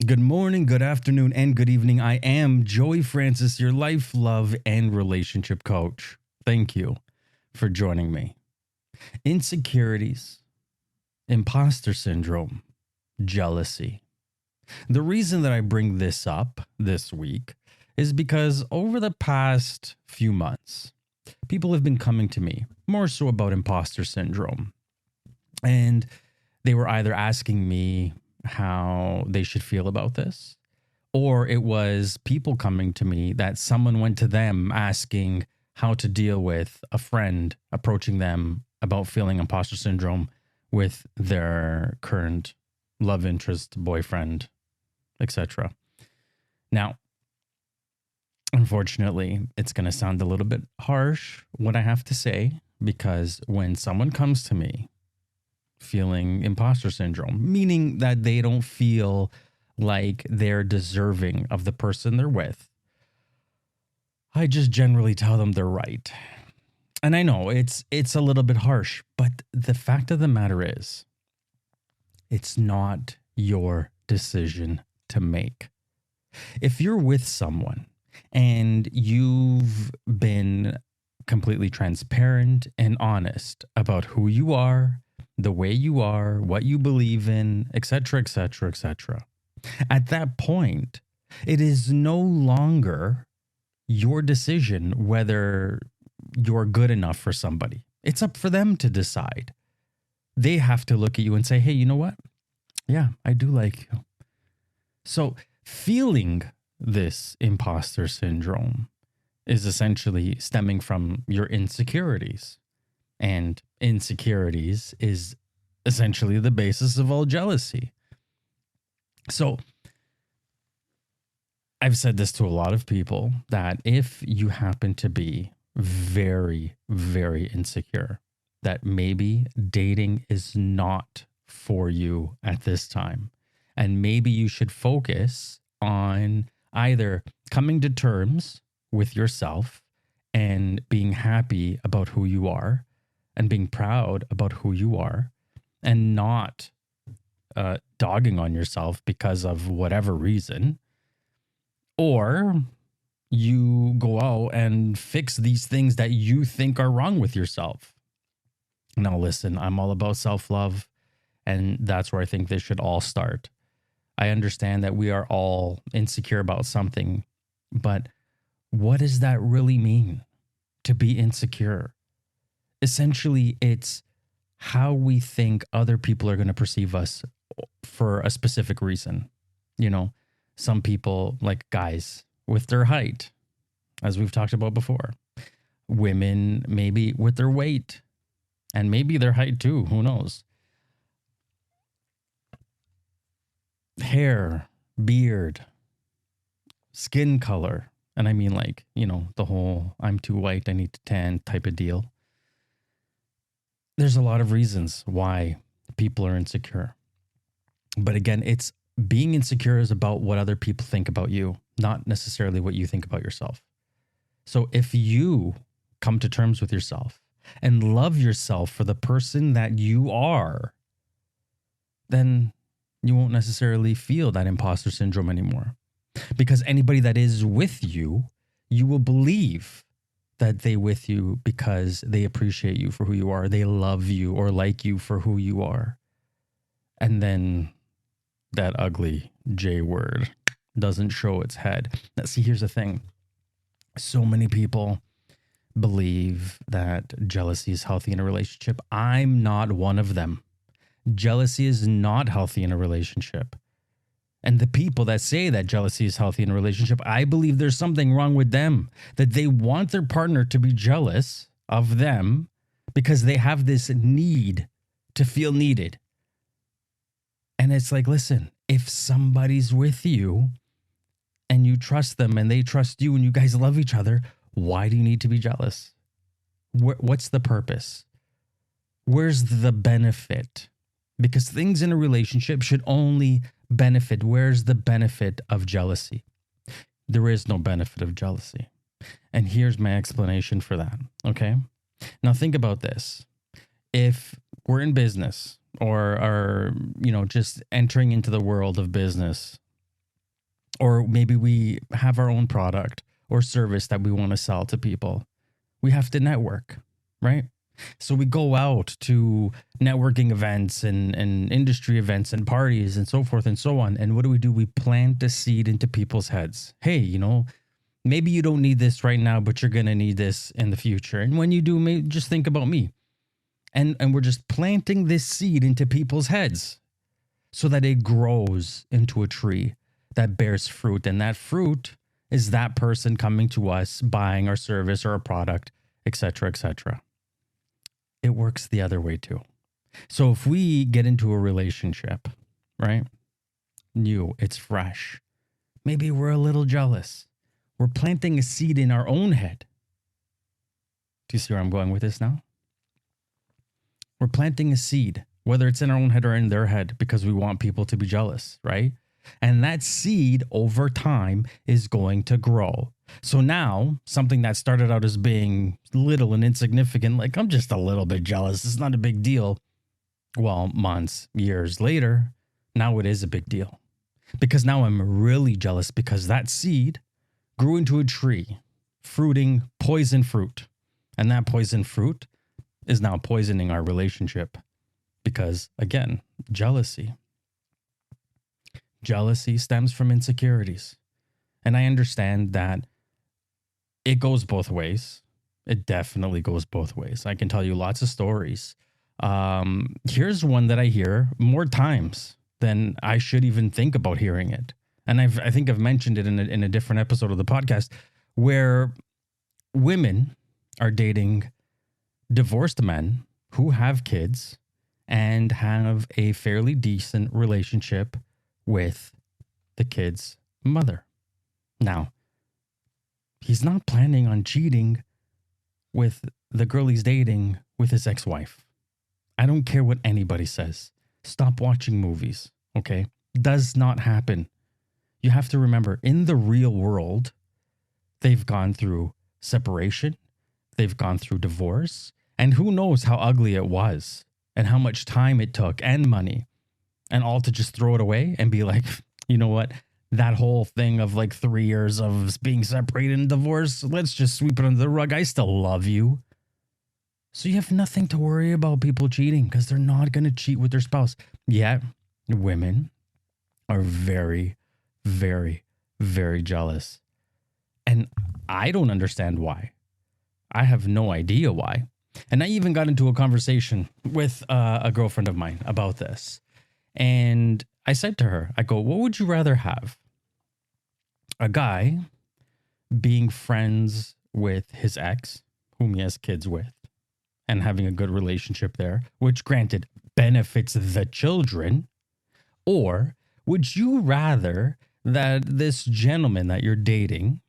Good morning, good afternoon, and good evening. I am Joey Francis, your life, love, and relationship coach. Thank you for joining me. Insecurities, imposter syndrome, jealousy. The reason that I bring this up this week is because over the past few months, people have been coming to me more so about imposter syndrome. And they were either asking me how they should feel about this, or it was people coming to me that someone went to them asking how to deal with a friend approaching them about feeling imposter syndrome with their current love interest, boyfriend, etc. Now, unfortunately, it's going to sound a little bit harsh what I have to say, because when someone comes to me feeling imposter syndrome, meaning that they don't feel like they're deserving of the person they're with, I just generally tell them they're right. And I know it's a little bit harsh, but the fact of the matter is, it's not your decision to make. If you're with someone and you've been completely transparent and honest about who you are, the way you are, what you believe in, etc., etc., etc. At that point, it is no longer your decision whether you're good enough for somebody. It's up for them to decide. They have to look at you and say, hey, you know what? Yeah, I do like you. So feeling this imposter syndrome is essentially stemming from your insecurities. And insecurities is essentially the basis of all jealousy. So I've said this to a lot of people that if you happen to be very, very insecure, that maybe dating is not for you at this time. And maybe you should focus on either coming to terms with yourself and being happy about who you are, and being proud about who you are, and not dogging on yourself because of whatever reason, or you go out and fix these things that you think are wrong with yourself. Now, listen, I'm all about self-love, and that's where I think this should all start. I understand that we are all insecure about something, but what does that really mean to be insecure? Essentially, it's how we think other people are going to perceive us for a specific reason. You know, some people, like guys, with their height, as we've talked about before. Women, maybe with their weight, and maybe their height too. Who knows? Hair, beard, skin color. And I mean, like, you know, the whole I'm too white, I need to tan type of deal. There's a lot of reasons why people are insecure. But again, it's being insecure is about what other people think about you, not necessarily what you think about yourself. So if you come to terms with yourself and love yourself for the person that you are, then you won't necessarily feel that imposter syndrome anymore. Because anybody that is with you, you will believe that they with you because they appreciate you for who you are. They love you or like you for who you are. And then that ugly J word doesn't show its head. Now, see, here's the thing. So many people believe that jealousy is healthy in a relationship. I'm not one of them. Jealousy is not healthy in a relationship. And the people that say that jealousy is healthy in a relationship, I believe there's something wrong with them, that they want their partner to be jealous of them because they have this need to feel needed. And it's like, listen, if somebody's with you and you trust them and they trust you and you guys love each other, why do you need to be jealous? What's the purpose? Where's the benefit? Because things in a relationship should only benefit. Where's the benefit of jealousy? There is no benefit of jealousy. And here's my explanation for that. Okay. Now think about this. If we're in business or are, just entering into the world of business Or maybe we have our own product or service that we want to sell to people. We have to network, right? So we go out to networking events and industry events and parties and so forth and so on. And what do? We plant a seed into people's heads. Hey, maybe you don't need this right now, but you're going to need this in the future. And when you do, maybe just think about me. And we're just planting this seed into people's heads so that it grows into a tree that bears fruit. And that fruit is that person coming to us, buying our service or a product, etc., etc. It works the other way too. So if we get into a relationship, right? New, it's fresh. Maybe we're a little jealous. We're planting a seed in our own head. Do you see where I'm going with this now? We're planting a seed, whether it's in our own head or in their head, because we want people to be jealous, right? And that seed over time is going to grow. So now something that started out as being little and insignificant, like I'm just a little bit jealous, it's not a big deal. Well, months, years later, now it is a big deal. Because now I'm really jealous because that seed grew into a tree, fruiting poison fruit. And that poison fruit is now poisoning our relationship because, again, jealousy. Jealousy stems from insecurities. And I understand that it goes both ways. It definitely goes both ways. I can tell you lots of stories. Here's one that I hear more times than I should even think about hearing it. And I think I've mentioned it in a different episode of the podcast where women are dating divorced men who have kids and have a fairly decent relationship with the kid's mother. Now, he's not planning on cheating with the girl he's dating with his ex-wife. I don't care what anybody says. Stop watching movies, okay? Does not happen. You have to remember, in the real world, they've gone through separation, they've gone through divorce, and who knows how ugly it was and how much time it took and money, and all to just throw it away and be like, you know what? That whole thing of like 3 years of being separated and divorced, let's just sweep it under the rug. I still love you. So you have nothing to worry about people cheating because they're not going to cheat with their spouse. Yet women are very, very, very jealous. And I don't understand why. I have no idea why. And I even got into a conversation with a girlfriend of mine about this. And I said to her, I go, what would you rather have? A guy being friends with his ex, whom he has kids with, and having a good relationship there, which granted benefits the children, or would you rather that this gentleman that you're dating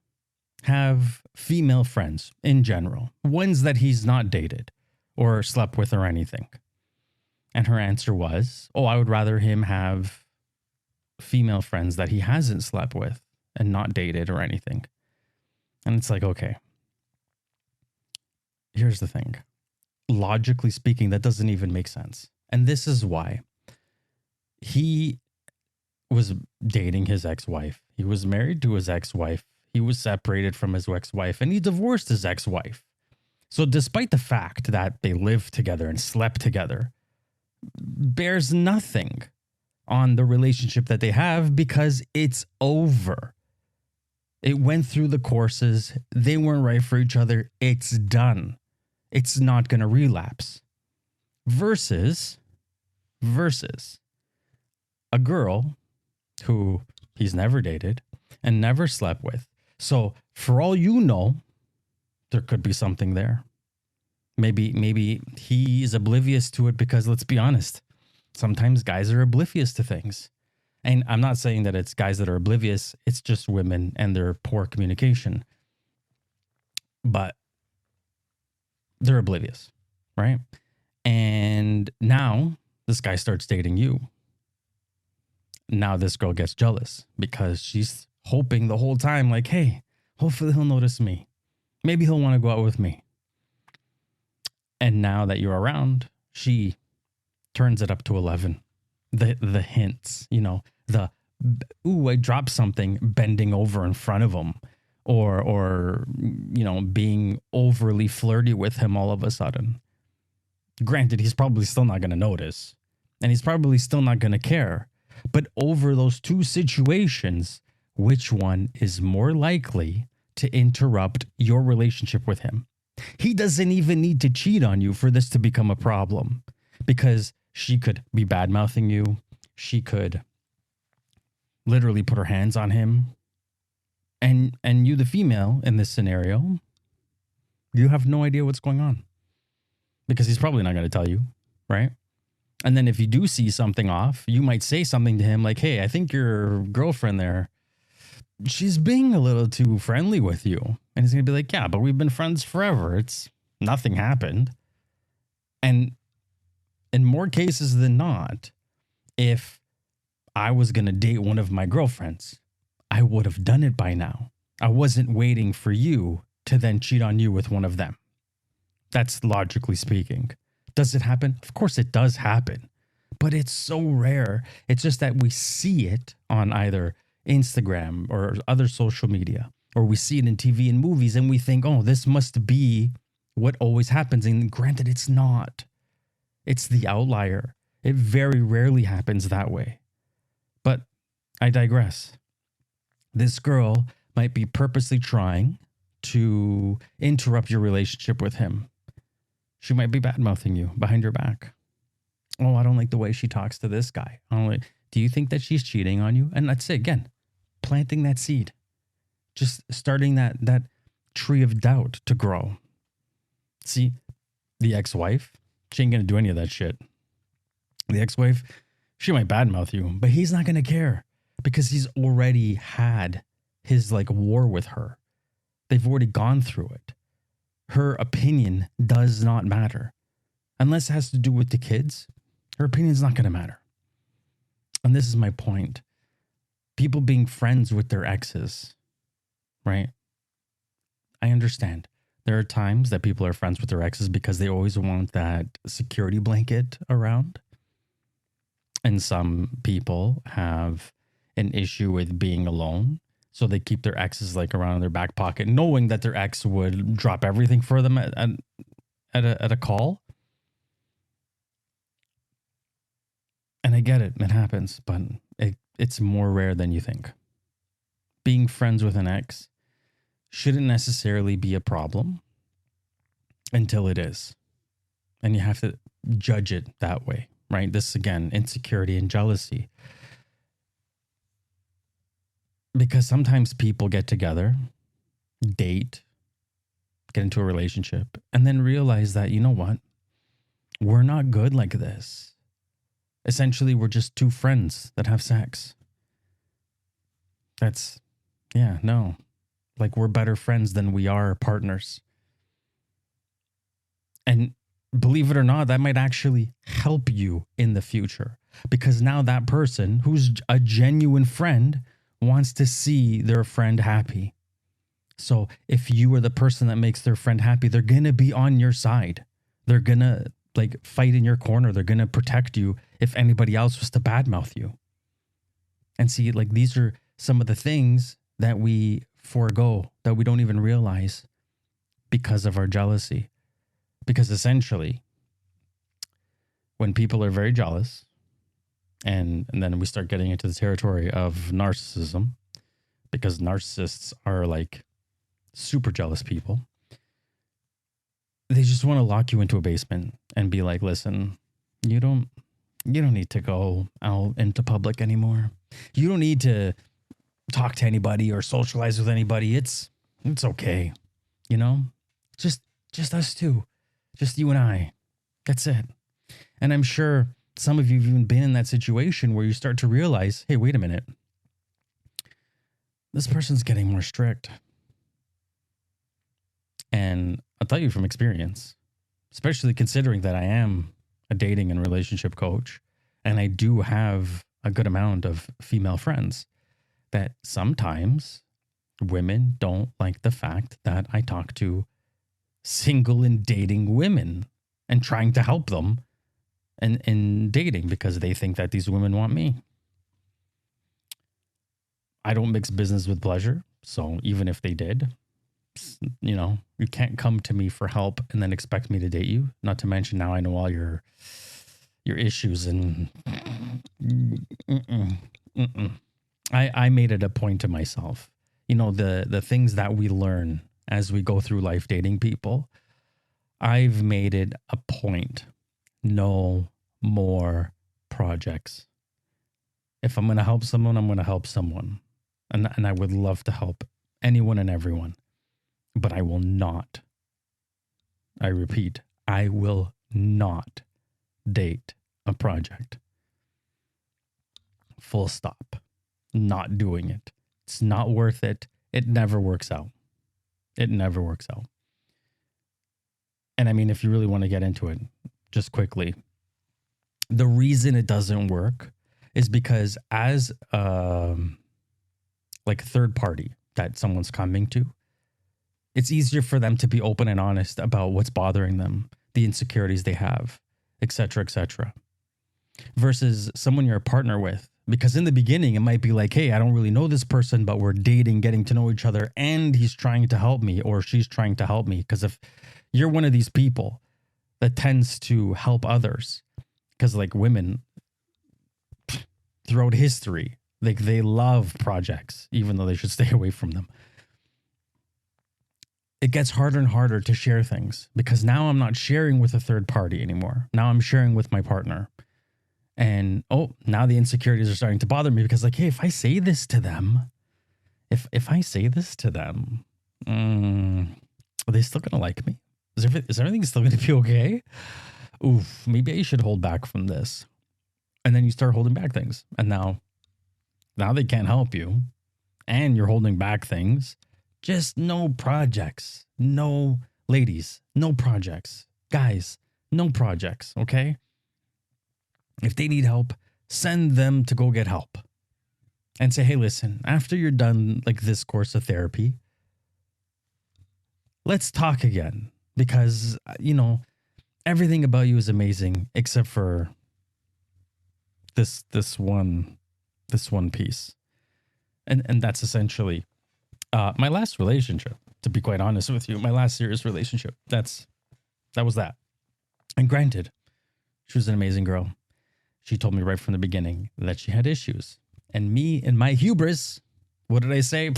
have female friends in general, ones that he's not dated or slept with or anything? And her answer was, oh, I would rather him have female friends that he hasn't slept with and not dated or anything. And it's like, okay, here's the thing. Logically speaking, that doesn't even make sense. And this is why. He was dating his ex-wife. He was married to his ex-wife. He was separated from his ex-wife and he divorced his ex-wife. So despite the fact that they lived together and slept together, bears nothing on the relationship that they have because it's over. It went through the courses. They weren't right for each other. It's done. It's not going to relapse. Versus a girl who he's never dated and never slept with. So for all you know, there could be something there. Maybe he's oblivious to it because, let's be honest, sometimes guys are oblivious to things. And I'm not saying that it's guys that are oblivious. It's just women and their poor communication. But they're oblivious, right? And now this guy starts dating you. Now this girl gets jealous because she's hoping the whole time, like, hey, hopefully he'll notice me. Maybe he'll want to go out with me. And now that you're around, she turns it up to 11. The hints, the ooh, I dropped something, bending over in front of him, or being overly flirty with him all of a sudden. Granted, he's probably still not going to notice, and he's probably still not going to care. But over those two situations, which one is more likely to interrupt your relationship with him? He doesn't even need to cheat on you for this to become a problem, because she could be bad mouthing you. She could literally put her hands on him. And you, the female in this scenario, you have no idea what's going on, because he's probably not going to tell you, right? And then if you do see something off, you might say something to him like, hey, I think your girlfriend there, she's being a little too friendly with you. And he's going to be like, yeah, but we've been friends forever. Nothing happened. And in more cases than not, if I was going to date one of my girlfriends, I would have done it by now. I wasn't waiting for you to then cheat on you with one of them. That's logically speaking. Does it happen? Of course it does happen, but it's so rare. It's just that we see it on either Instagram or other social media, or we see it in TV and movies, and we think, oh, this must be what always happens. And granted, it's not. It's the outlier. It very rarely happens that way. But I digress. This girl might be purposely trying to interrupt your relationship with him. She might be bad-mouthing you behind your back. Oh, I don't like the way she talks to this guy. Do you think that she's cheating on you? And that's it, again, planting that seed. Just starting that tree of doubt to grow. See, the ex-wife, she ain't going to do any of that shit. The ex-wife, she might badmouth you, but he's not going to care, because he's already had his war with her. They've already gone through it. Her opinion does not matter. Unless it has to do with the kids, her opinion is not going to matter. And this is my point. People being friends with their exes, right? I understand. There are times that people are friends with their exes because they always want that security blanket around. And some people have an issue with being alone, so they keep their exes around in their back pocket, knowing that their ex would drop everything for them at a call. And I get it, it happens, but it's more rare than you think. Being friends with an ex shouldn't necessarily be a problem until it is. And you have to judge it that way, right? This, again, insecurity and jealousy. Because sometimes people get together, date, get into a relationship, and then realize that, you know what? We're not good like this. Essentially, we're just two friends that have sex. We're better friends than we are partners. And believe it or not, that might actually help you in the future, because now that person who's a genuine friend wants to see their friend happy. So if you are the person that makes their friend happy, they're going to be on your side. They're going to fight in your corner. They're going to protect you if anybody else was to badmouth you. And see, these are some of the things that we forego, that we don't even realize because of our jealousy. Because essentially, when people are very jealous, and then we start getting into the territory of narcissism, because narcissists are super jealous people. They just want to lock you into a basement and be like, listen, you don't need to go out into public anymore. You don't need to talk to anybody or socialize with anybody. It's okay. Just us two, just you and I. That's it. And I'm sure some of you have even been in that situation where you start to realize, hey, wait a minute. This person's getting more strict. And I'll tell you from experience, especially considering that I am a dating and relationship coach, and I do have a good amount of female friends, that sometimes women don't like the fact that I talk to single and dating women and trying to help them in dating, because they think that these women want me. I don't mix business with pleasure. So even if they did, you can't come to me for help and then expect me to date you. Not to mention now I know all your issues and mm-mm, mm-mm. I made it a point to myself. The things that we learn as we go through life dating people, I've made it a point. No more projects. If I'm going to help someone, I'm going to help someone. And I would love to help anyone and everyone. But I will not. I repeat, I will not date a project. Full stop. Not doing it. It's not worth it. It never works out. It never works out. And I mean, if you really want to get into it, just quickly, the reason it doesn't work is because as like a third party that someone's coming to, it's easier for them to be open and honest about what's bothering them, the insecurities they have, etc., etc. Versus someone you're a partner with. Because in the beginning, it might be like, hey, I don't really know this person, but we're dating, getting to know each other, and he's trying to help me or she's trying to help me. Because if you're one of these people that tends to help others, because like women throughout history, like they love projects, even though they should stay away from them. It gets harder and harder to share things because now I'm not sharing with a third party anymore. Now I'm sharing with my partner. And now the insecurities are starting to bother me because like, hey, if I say this to them, if I say this to them, are they still gonna like me? Is everything still gonna be okay? Oof, maybe I should hold back from this. And then you start holding back things. And now they can't help you. And you're holding back things. Just no projects. No ladies, no projects. Guys, no projects, okay? If they need help, send them to go get help. And say, hey, listen, after you're done like this course of therapy, let's talk again. Because, everything about you is amazing except for this one piece. And that's essentially my last relationship, to be quite honest with you, my last serious relationship. That was that. And granted, she was an amazing girl. She told me right from the beginning that she had issues. And me and my hubris, what did I say?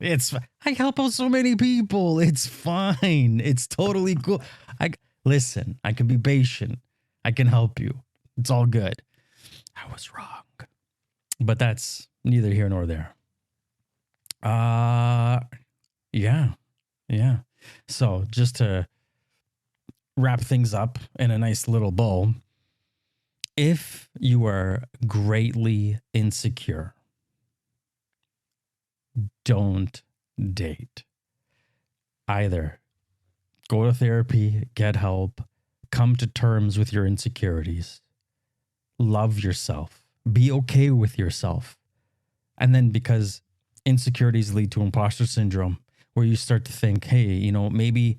I help out so many people. It's fine. It's totally cool. Listen, I can be patient. I can help you. It's all good. I was wrong. But that's neither here nor there. Yeah. So just to wrap things up in a nice little bow, if you are greatly insecure, don't date. Either go to therapy, get help, come to terms with your insecurities, love yourself, be okay with yourself. And then because insecurities lead to imposter syndrome, where you start to think, hey, maybe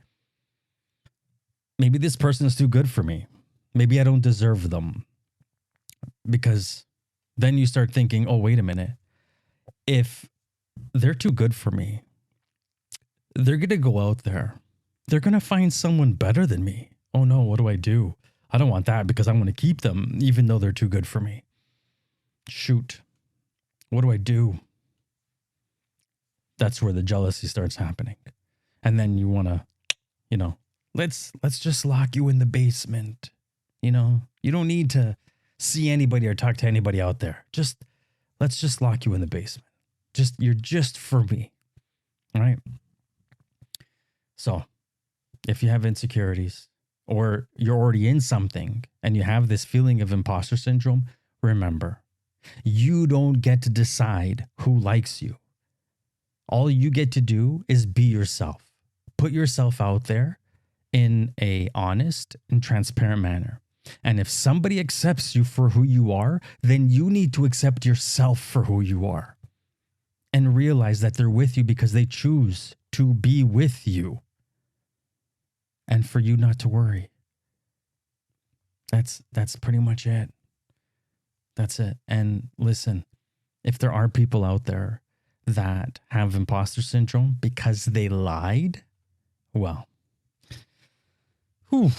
this person is too good for me. Maybe I don't deserve them. Because then you start thinking, oh, wait a minute. If they're too good for me, they're going to go out there. They're going to find someone better than me. Oh no, what do? I don't want that because I want to keep them even though they're too good for me. Shoot. What do? That's where the jealousy starts happening. And then you want to, let's just lock you in the basement. You don't need to see anybody or talk to anybody out there. Let's just lock you in the basement. You're just for me. All right. So if you have insecurities or you're already in something and you have this feeling of imposter syndrome, remember, you don't get to decide who likes you. All you get to do is be yourself. Put yourself out there in a honest and transparent manner. And if somebody accepts you for who you are, then you need to accept yourself for who you are and realize that they're with you because they choose to be with you and for you not to worry. That's pretty much it. That's it. And listen, If there are people out there that have imposter syndrome because they lied, well, whew,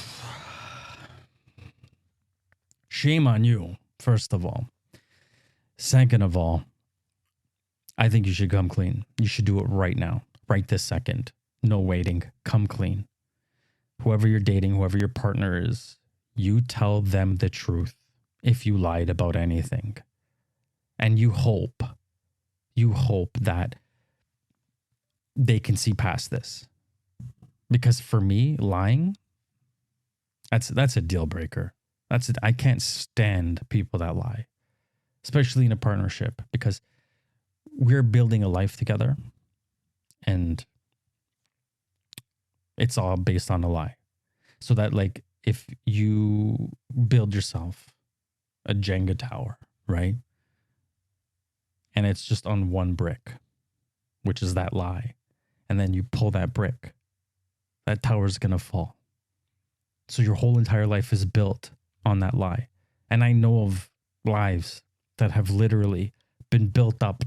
shame on you, first of all. Second of all, I think you should come clean. You should do it right now, right this second. No waiting. Come clean. Whoever you're dating, whoever your partner is, you tell them the truth if you lied about anything. And you hope that they can see past this. Because for me, lying, that's a deal breaker. I can't stand people that lie, especially in a partnership, because we're building a life together and it's all based on a lie. So that, like, if you build yourself a Jenga tower, right? And it's just on one brick, which is that lie. And then you pull that brick, that tower is going to fall. So your whole entire life is built on that lie. And I know of lives that have literally been built up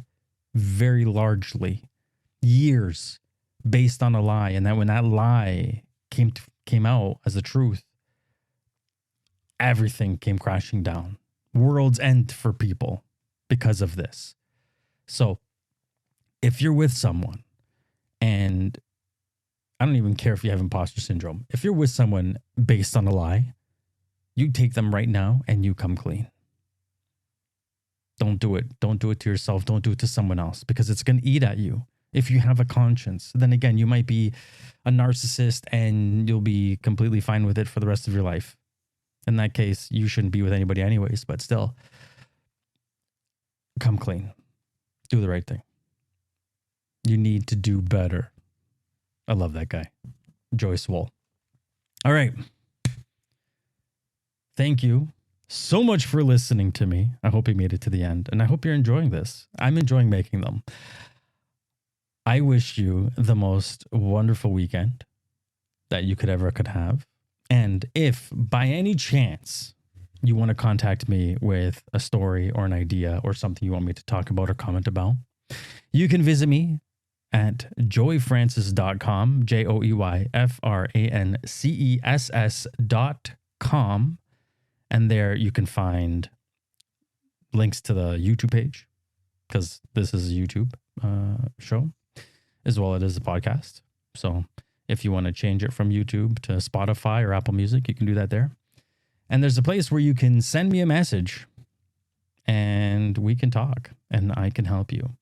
very largely, years, based on a lie. And that when that lie came out as the truth, everything came crashing down. World's end for people because of this. So if you're with someone, and I don't even care if you have imposter syndrome, if you're with someone based on a lie, you take them right now and you come clean. Don't do it. Don't do it to yourself. Don't do it to someone else, because it's going to eat at you. If you have a conscience, then again, you might be a narcissist and you'll be completely fine with it for the rest of your life. In that case, you shouldn't be with anybody anyways, but still, come clean. Do the right thing. You need to do better. I love that guy. Joyce Wool. All right. Thank you so much for listening to me. I hope you made it to the end, and I hope you're enjoying this. I'm enjoying making them. I wish you the most wonderful weekend that you could have. And if by any chance you want to contact me with a story or an idea or something you want me to talk about or comment about, you can visit me at joyfrancis.com, joyfrances.com. And there you can find links to the YouTube page, because this is a YouTube show, as well as a podcast. So if you want to change it from YouTube to Spotify or Apple Music, you can do that there. And there's a place where you can send me a message and we can talk and I can help you.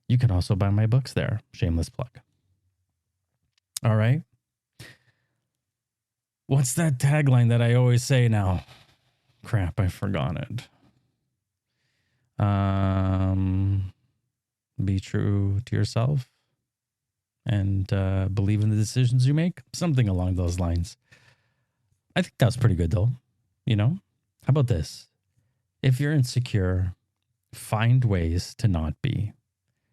You can also buy my books there. Shameless plug. All right. What's that tagline that I always say now? Crap, I forgot it. Be true to yourself and believe in the decisions you make. Something along those lines. I think that's pretty good though. You know, how about this? If you're insecure, find ways to not be.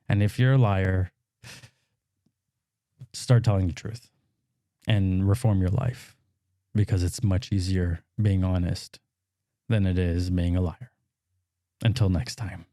And if you're a liar, start telling the truth and reform your life, because it's much easier being honest than it is being a liar. Until next time.